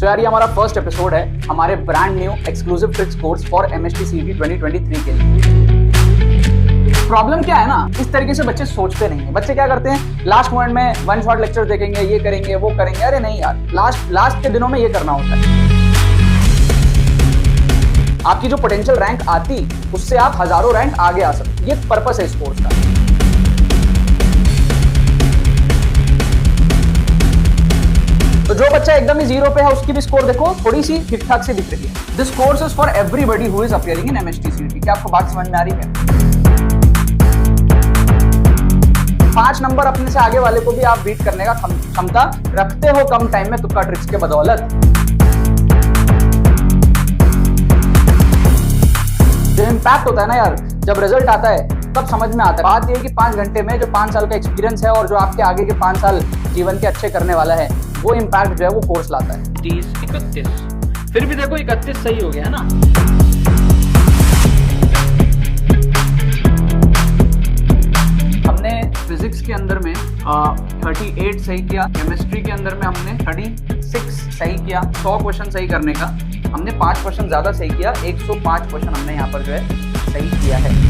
तो यार ये हमारा फर्स्ट एपिसोड है हमारे brand new exclusive tricks course for MST CET 2023 के लिए। प्रॉब्लम क्या है ना, इस तरीके से बच्चे सोचते नहीं है। बच्चे क्या करते हैं, लास्ट मोमेंट में वन शॉट लेक्चर देखेंगे, ये करेंगे वो करेंगे। अरे नहीं यार, लास्ट के दिनों में ये करना होता है। आपकी जो पोटेंशियल रैंक आती उससे आप हजारों रैंक आगे आ सकते। ये पर्पस है इस कोर्स का। तो जो बच्चा एकदम ही जीरो पे है उसकी भी स्कोर देखो थोड़ी सी ठीक ठाक से दिख रही है। This course is for everybody who is appearing in MST CET। क्या आपको बात समझ में आ रही है? 5 नंबर अपने से आगे वाले को भी आप बीट करने का क्षमता रखते हो कम टाइम में तुक्का ट्रिक्स के बदौलत। जो इम्पैक्ट होता है ना यार, जब रिजल्ट आता है तब समझ में आता है। बात यह है कि 5 घंटे में जो 5 साल का एक्सपीरियंस है और जो आपके आगे के 5 साल जीवन के अच्छे करने वाला है, वो इम्पैक्ट जो है वो कोर्स लाता है। 30, 31, फिर भी देखो 31 सही हो गया ना। हमने फिजिक्स के अंदर में 38 सही किया, केमिस्ट्री के अंदर में हमने 36 सही किया। 100 क्वेश्चन सही करने का हमने 5 क्वेश्चन ज्यादा सही किया, 105 क्वेश्चन हमने यहाँ पर जो है सही किया है।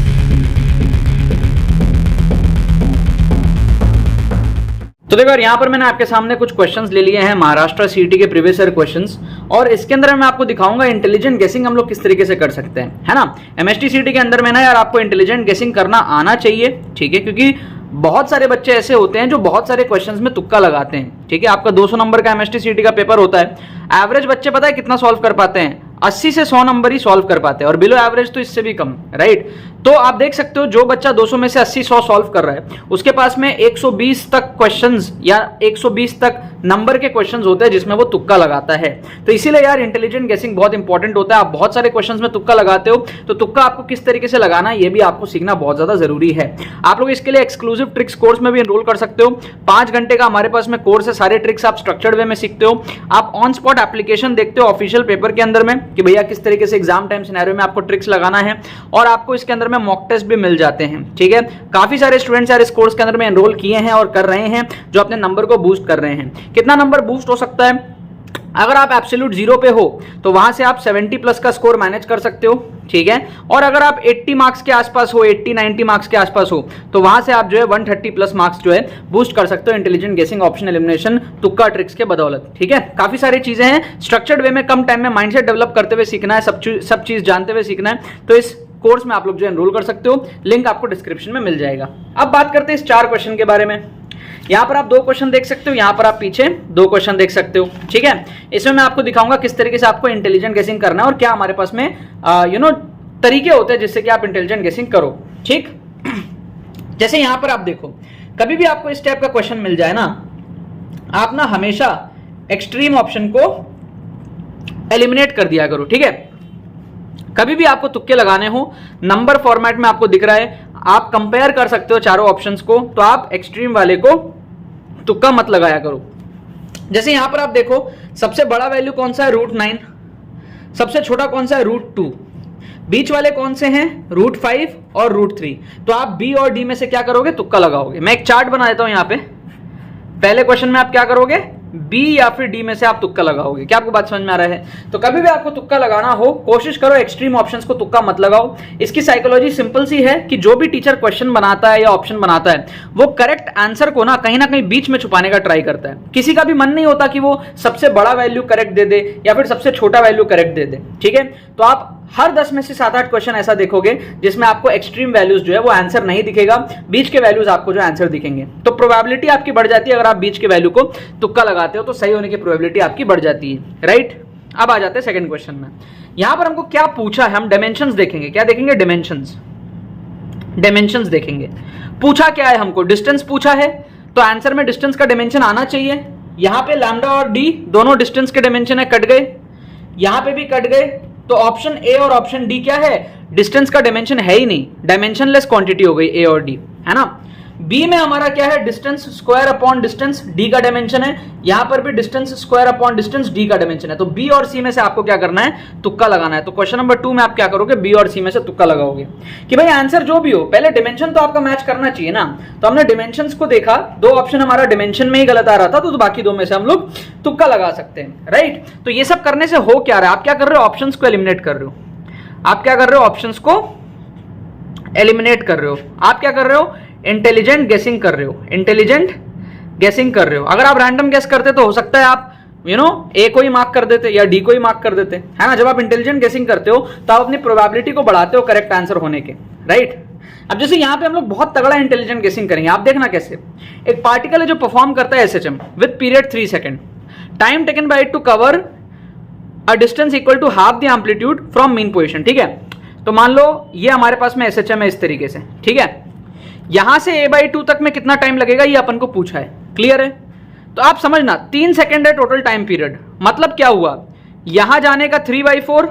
तो देखो यार, यहाँ पर मैंने आपके सामने कुछ क्वेश्चंस ले लिए हैं महाराष्ट्र CET के प्रीवियस ईयर क्वेश्चंस, और इसके अंदर मैं आपको दिखाऊंगा इंटेलिजेंट गेसिंग हम लोग किस तरीके से कर सकते हैं, है ना। MST CET के अंदर में ना यार आपको इंटेलिजेंट गेसिंग करना आना चाहिए, ठीक है, क्योंकि बहुत सारे बच्चे ऐसे होते हैं जो बहुत सारे क्वेश्चंस में तुक्का लगाते हैं, ठीक है। आपका 200 नंबर का MST CET का पेपर होता है, एवरेज बच्चे पता है कितना सॉल्व कर पाते हैं? 80 से 100 नंबर ही सॉल्व कर पाते हैं, और बिलो एवरेज तो इससे भी कम, राइट। तो आप देख सकते हो जो बच्चा 200 में से 80-100 सॉल्व कर रहा है उसके पास में 120 तक क्वेश्चंस या 120 तक नंबर के क्वेश्चंस होते हैं जिसमें वो तुक्का लगाता है। तो इसीलिए यार इंटेलिजेंट गेसिंग बहुत इंपॉर्टेंट होता है। आप बहुत सारे क्वेश्चंस में तुक्का लगाते हो, तो तुक्का आपको किस तरीके से लगाना है ये भी आपको सीखना बहुत ज्यादा जरूरी है। आप लोग इसके लिए एक्सक्लूसिव ट्रिक्स कोर्स में भी एनरोल कर सकते हो। 5 घंटे का हमारे पास में कोर्स है, सारे ट्रिक्स आप स्ट्रक्चर्ड वे में सीखते हो। आप ऑन स्पॉट एप्लीकेशन देखते हो ऑफिशियल पेपर के अंदर में कि भैया किस तरीके से एग्जाम टाइम सिनेरियो में आपको ट्रिक्स लगाना है, और आपको इसके अंदर में मॉक टेस्ट भी मिल जाते हैं, ठीक है। काफी सारे स्टूडेंट्स यार इस कोर्स के अंदर में एनरोल किए हैं और कर रहे हैं, जो अपने नंबर को बूस्ट कर रहे हैं। कितना नंबर बूस्ट हो सकता है? अगर आप एब्सोल्यूट 0 पे हो तो वहां से आप 70 प्लस का स्कोर मैनेज कर सकते हो, ठीक है। और अगर आप 80 मार्क्स के आसपास हो, 80-90 मार्क्स के आसपास हो, तो वहां से आप जो है 130 प्लस मार्क्स जो है बूस्ट कर सकते हो इंटेलिजेंट गेसिंग, ऑप्शन एलिमिनेशन, तुक्का ट्रिक्स के बदौलत, ठीक है। काफी सारी चीजें हैं, स्ट्रक्चर्ड वे में कम टाइम में माइंडसेट डेवलप करते हुए सीखना है, सब चीज जानते हुए सीखना है। तो इस कोर्स में आप लोग जो एनरोल कर सकते हो, लिंक आपको डिस्क्रिप्शन में मिल जाएगा। अब बात करते हैं इस 4 क्वेश्चन के बारे में। यहाँ पर आप 2 क्वेश्चन देख सकते हो, यहाँ पर आप पीछे 2 क्वेश्चन देख सकते हो, ठीक है। इसमें मैं आपको दिखाऊंगा किस तरीके से आपको इंटेलिजेंट गेसिंग करना है और क्या हमारे पास में तरीके होते हैं जिससे कि आप इंटेलिजेंट गेसिंग करो, ठीक। जैसे यहाँ पर आप देखो, कभी भी आपको इस टाइप का क्वेश्चन मिल जाए ना, आप ना हमेशा एक्सट्रीम ऑप्शन को एलिमिनेट कर दिया करो, ठीक है। कभी भी आपको तुक्के लगाने हो, नंबर फॉर्मेट में आपको दिख रहा है, आप कंपेयर कर सकते हो चारों ऑप्शंस को, तो आप एक्सट्रीम वाले को तुक्का मत लगाया करो। जैसे यहां पर आप देखो, सबसे बड़ा वैल्यू कौन सा है? √9। सबसे छोटा कौन सा है? √2। बीच वाले कौन से हैं? √5 और √3। तो आप बी और डी में से क्या करोगे? तुक्का लगाओगे। मैं एक चार्ट बना देता हूं यहां पे। पहले क्वेश्चन में आप क्या करोगे? बी या फिर डी में से आप तुक्का लगाओगे। क्या आपको बात समझ में आ रहा है? तो कभी भी आपको तुक्का लगाना हो, कोशिश करो एक्सट्रीम ऑप्शंस को तुक्का मत लगाओ। इसकी साइकोलॉजी सिंपल सी है कि जो भी टीचर क्वेश्चन बनाता है या ऑप्शन बनाता है, वो करेक्ट आंसर को ना कहीं बीच में छुपाने का ट्राई करता है। किसी का भी मन नहीं होता कि वो सबसे बड़ा वैल्यू करेक्ट दे दे या फिर सबसे छोटा वैल्यू करेक्ट दे दे, ठीक है। तो आप हर 10 में से 7-8 क्वेश्चन ऐसा देखोगे जिसमें आपको एक्सट्रीम वैल्यूज जो है वो आंसर नहीं दिखेगा, बीच के वैल्यूज आपको जो आंसर दिखेंगे। तो प्रोबेबिलिटी आपकी बढ़ जाती है। अगर आप बीच के वैल्यू को तुक्का लगाते हो तो सही होने की प्रोबेबिलिटी आपकी बढ़ जाती है, राइट। अब आ जाते हैं सेकंड क्वेश्चन में। यहां पर हमको क्या पूछा है? हम डायमेंशंस देखेंगे। क्या देखेंगे? डायमेंशंस देखेंगे। पूछा क्या है हमको? डिस्टेंस पूछा है, तो आंसर में डिस्टेंस का डायमेंशन आना चाहिए। यहां पे लैम्डा और डी दोनों डिस्टेंस के डायमेंशन है, कट गए। यहां पे भी कट गए। तो ऑप्शन ए और ऑप्शन डी क्या है? डिस्टेंस का डायमेंशन है ही नहीं, डायमेंशनलेस क्वांटिटी हो गई ए और डी, है ना। बी में हमारा क्या है, distance square upon distance, D का डायमेंशन है, यहां पर भी distance square upon distance, D का डायमेंशन है। तो बी और सी में से आपको क्या करना है, तुक्का लगाना है। तो क्वेश्चन नंबर 2 में आप क्या करोगे, बी और सी में से तुक्का लगाओगे कि भाई आंसर जो भी हो, पहले डिमेंशन तो आपका मैच करना चाहिए ना। तो हमने डिमेंशंस को देखा, 2 ऑप्शन हमारा डिमेंशन में ही गलत आ रहा था, तो बाकी 2 में से हम लोग तुक्का लगा सकते हैं, राइट। तो ये सब करने से हो क्या रहा है, आप क्या कर रहे हो, ऑप्शंस को एलिमिनेट कर रहे हो। आप क्या कर रहे हो, ऑप्शंस को एलिमिनेट कर रहे हो। आप क्या कर रहे हो, इंटेलिजेंट गेसिंग कर रहे हो, इंटेलिजेंट गेसिंग कर रहे हो। अगर आप रैंडम गेस करते तो हो सकता है आप ए को ही मार्क कर देते या डी को ही मार्क कर देते, है ना। जब आप इंटेलिजेंट गेसिंग करते हो तो आप अपनी प्रोबेबिलिटी को बढ़ाते हो करेक्ट आंसर होने के, राइट। अब जैसे यहां पे हम लोग बहुत तगड़ा इंटेलिजेंट गेसिंग करेंगे, आप देखना कैसे। एक पार्टिकल है जो परफॉर्म करता है SHM with period 3 second, time taken by it to cover a distance equal to half the amplitude from mean position, ठीक है। तो मान लो ये हमारे पास में एसएचएम है इस तरीके से, ठीक है। यहां से a/2 तक में कितना टाइम लगेगा ये अपन को पूछा है, क्लियर है। तो आप समझना 3 सेकंड है टोटल टाइम पीरियड। मतलब क्या हुआ, यहां जाने का 3/4,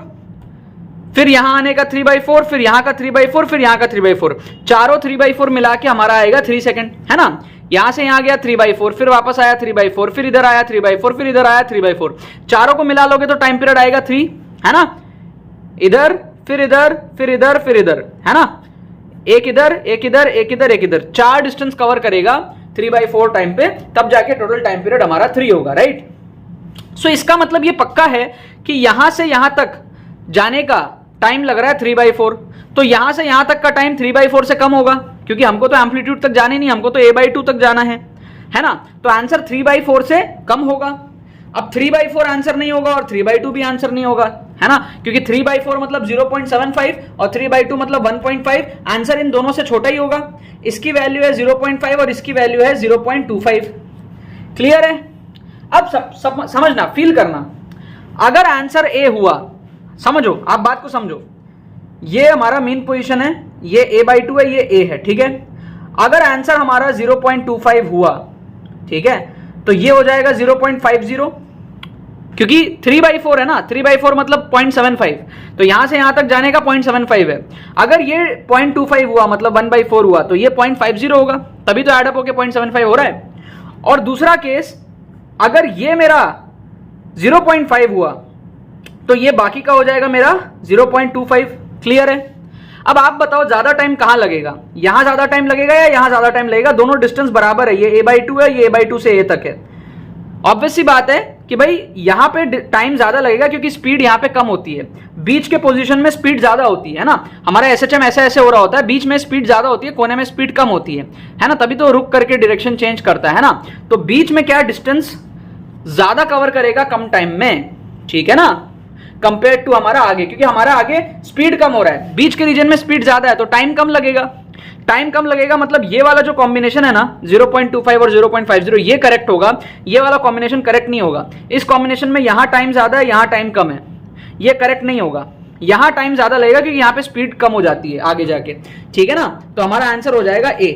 फिर यहां आने का 3/4, फिर यहां का 3/4, फिर यहां का 3/4, चारों 3/4 मिला के हमारा आएगा 3 सेकंड, है ना। यहां से यहां गया 3/4, फिर वापस आया 3/4, फिर इधर आया 3/4, फिर इधर आया 3/4, चारों को मिला लोगे तो टाइम पीरियड आएगा 3, है ना। इधर फिर इधर फिर इधर फिर इधर, है ना। एक इधर एक इधर एक इधर एक इधर, 4 डिस्टेंस कवर करेगा 3/4 टाइम पे, तब जाके टोटल टाइम पीरियड हमारा 3 होगा, राइट। सो इसका मतलब ये पक्का है कि यहां से यहां तक जाने का टाइम लग रहा है 3/4, तो यहां से यहां तक का टाइम 3/4 से कम होगा, क्योंकि हमको तो एम्पलीट्यूड तक जाने नहीं, हमको तो a/2 तक जाना है ना। तो आंसर 3/4 से कम होगा। अब 3/4 आंसर नहीं होगा और 3/2 भी आंसर नहीं होगा, है ना, क्योंकि 3/4 मतलब 0.75 और 3/2 मतलब 1.5, आंसर इन दोनों से छोटा ही होगा। इसकी वैल्यू है 0.5 और इसकी वैल्यू है 0.25, क्लियर है। अब समझना, फील करना, अगर आंसर ए हुआ, समझो आप बात को समझो, ये हमारा मीन पोजीशन है, ये a/2 है, ये a है, ठीक है। अगर आंसर हमारा 0.25 हुआ, ठीक है, तो ये हो जाएगा 0.50, क्योंकि 3/4 है ना, 3/4 मतलब 0.75, तो यहां से यहां तक जाने का 0.75 है। अगर ये 0.25 हुआ मतलब 1/4 हुआ, तो ये 0.50 होगा, तभी तो एडअप होके 0.75 हो रहा है। और दूसरा केस, अगर ये मेरा 0.5 हुआ तो ये बाकी का हो जाएगा मेरा 0.25, क्लियर है। अब आप बताओ ज्यादा टाइम कहां लगेगा, यहां ज्यादा टाइम लगेगा या यहां ज्यादा टाइम लगेगा, दोनों डिस्टेंस बराबर है, ये a/2 है, ये a/2 से a तक है। ऑब्वियस सी बात है कि भाई यहां पे टाइम ज्यादा लगेगा क्योंकि स्पीड यहां पे कम होती है, बीच के पोजीशन में स्पीड ज्यादा होती है ना। हमारा एसएचएम ऐसे ऐसे हो रहा होता है, बीच में स्पीड ज्यादा होती है, कोने में स्पीड कम होती है ना, तभी तो रुक करके डायरेक्शन चेंज करता है ना। तो बीच में क्या डिस्टेंस ज्यादा कवर करेगा कम टाइम में, ठीक है ना, कंपेयर टू हमारा आगे, क्योंकि हमारा आगे स्पीड कम हो रहा है, बीच के रीजन में स्पीड ज्यादा है, तो टाइम कम लगेगा। टाइम कम लगेगा मतलब ये वाला जो कॉम्बिनेशन है ना 0.25 और 0.50, ये करेक्ट होगा, ये वाला कॉम्बिनेशन करेक्ट नहीं होगा। इस कॉम्बिनेशन में यहां टाइम ज्यादा है, यहां टाइम कम है, ये करेक्ट नहीं होगा। यहां टाइम ज्यादा लगेगा क्योंकि यहां पे स्पीड कम हो जाती है आगे जाके, ठीक है ना। तो हमारा आंसर हो जाएगा ए।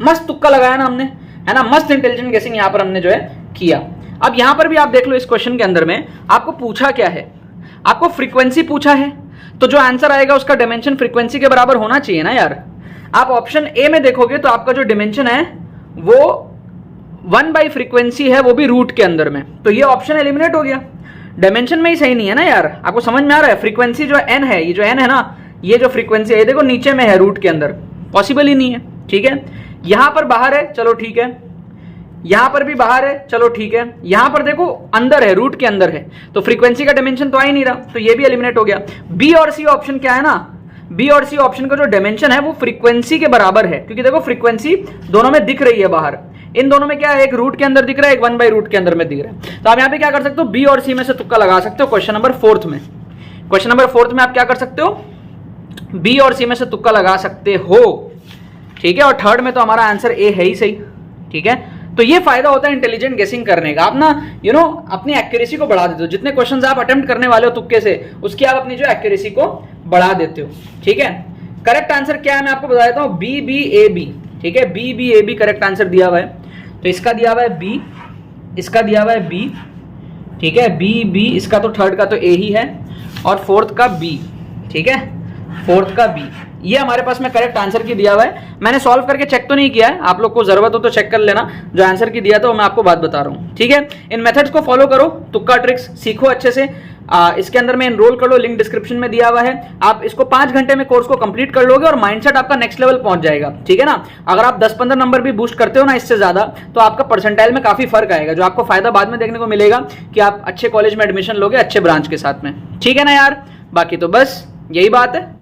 मस्त तुक्का लगाया ना हमने, है ना, मस्त इंटेलिजेंट गेसिंग यहां पर हमने जो है किया। अब यहां पर भी आप देख लो, इस क्वेश्चन के अंदर में आपको पूछा क्या है, आपको फ्रीक्वेंसी पूछा है, तो जो आंसर आएगा उसका डायमेंशन फ्रीक्वेंसी के बराबर होना चाहिए ना यार। आप ऑप्शन ए में देखोगे तो आपका जो डिमेंशन है वो 1/फ्रीक्वेंसी है, वो भी रूट के अंदर में, तो ये ऑप्शन एलिमिनेट हो गया, डायमेंशन में ही सही नहीं है ना यार। आपको समझ में आ रहा है, फ्रीक्वेंसी जो n है, ये जो n है ना, ये जो फ्रीक्वेंसी है देखो नीचे में है रूट के अंदर, पॉसिबल ही नहीं है, ठीक है। यहां पर बाहर है, चलो ठीक है, यहां पर भी बाहर है, चलो ठीक है, यहां पर देखो अंदर है, रूट के अंदर है, तो फ्रीक्वेंसी का डायमेंशन तो आ ही नहीं रहा, तो ये भी एलिमिनेट हो गया। बी और सी ऑप्शन क्या है ना, बी और सी ऑप्शन का जो डायमेंशन है वो फ्रीक्वेंसी के बराबर है, क्योंकि देखो फ्रीक्वेंसी दोनों में दिख रही है बाहर, इन दोनों में क्या है, एक रूट के अंदर दिख रहा है, एक 1/रूट के अंदर में दिख रहा है। तो आप यहाँ पे क्या कर सकते हो, बी और सी में से तुक्का लगा सकते हो। क्वेश्चन नंबर 4 में, क्वेश्चन नंबर 4 में आप क्या कर सकते हो, बी और सी में से तुक्का लगा सकते हो, ठीक है। और थर्ड में तो हमारा आंसर ए है ही सही, ठीक है। तो ये फायदा होता है इंटेलिजेंट गेसिंग करने का, आप ना अपनी एक्यूरेसी को बढ़ा देते हो, जितने क्वेश्चंस आप अटेम्प्ट करने वाले हो तुक्के से, उसकी आप अपनी जो एक्यूरेसी को बढ़ा देते हो, ठीक है। करेक्ट आंसर क्या है मैं आपको बता देता हूं, BBAB, ठीक है, BBAB करेक्ट आंसर दिया हुआ है। तो इसका दिया हुआ है बी, इसका दिया हुआ है बी, ठीक है, BB, इसका तो थर्ड का तो ए ही है, और फोर्थ का बी, ठीक है, फोर्थ का बी, ये हमारे पास में करेक्ट आंसर की दिया हुआ है। मैंने सॉल्व करके चेक तो नहीं किया है, आप लोग को जरूरत हो तो चेक कर लेना। जो आंसर की दिया था वो मैं आपको बात बता रहा हूँ, ठीक है। इन मेथड्स को फॉलो करो, तुक्का ट्रिक्स सीखो अच्छे से। इसके अंदर में एनरोल कर लो, लिंक डिस्क्रिप्शन में दिया हुआ है। आप इसको 5 घंटे में कोर्स को कंप्लीट कर लोगे और माइंडसेट आपका नेक्स्ट लेवल पहुंच जाएगा, ठीक है ना। अगर आप 10-15 नंबर भी बूस्ट करते हो ना इससे ज्यादा, तो आपका परसेंटाइल में काफी फर्क आएगा, जो आपको फायदा बाद में देखने को मिलेगा कि आप अच्छे कॉलेज में एडमिशन लोगे अच्छे ब्रांच के साथ में, ठीक है ना यार। बाकी तो बस यही बात है।